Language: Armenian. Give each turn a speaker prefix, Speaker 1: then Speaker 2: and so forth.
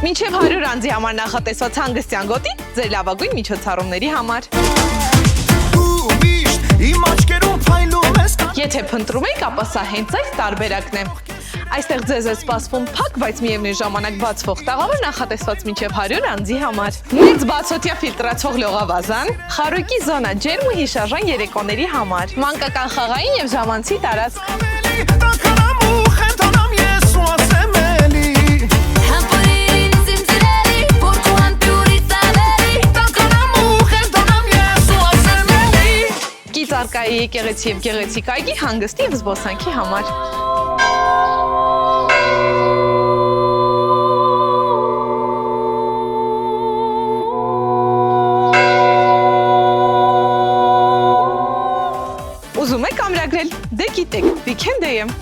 Speaker 1: Մինչև 100 անձի համար նախատեսված հանգստյան գոտի ձեր լավագույն միջոցառումների համար։ Եթե փնտրում եք, ապա սա հենց այս տարբերակն է։ Այստեղ ձեզ է սպասվում փակ, բայց միևնույն ժամանակ բացվող տաղավար նախատեսված մինչև 100 անձի համար։ Մեծ բացօթյա ֆիլտրացող լողավազան, խարույկի զոնա ջերմ ու հիշարժան երեկոների համար, մանկական խաղային և ժամանցի տարածք։ Կիցարկայի եկեղեցի և գեղեցիկ այգի հանգստի և զբոսանքի համար։ Ուզում եք ամրագրել, դե գիտեք, Weekend-ը եմ։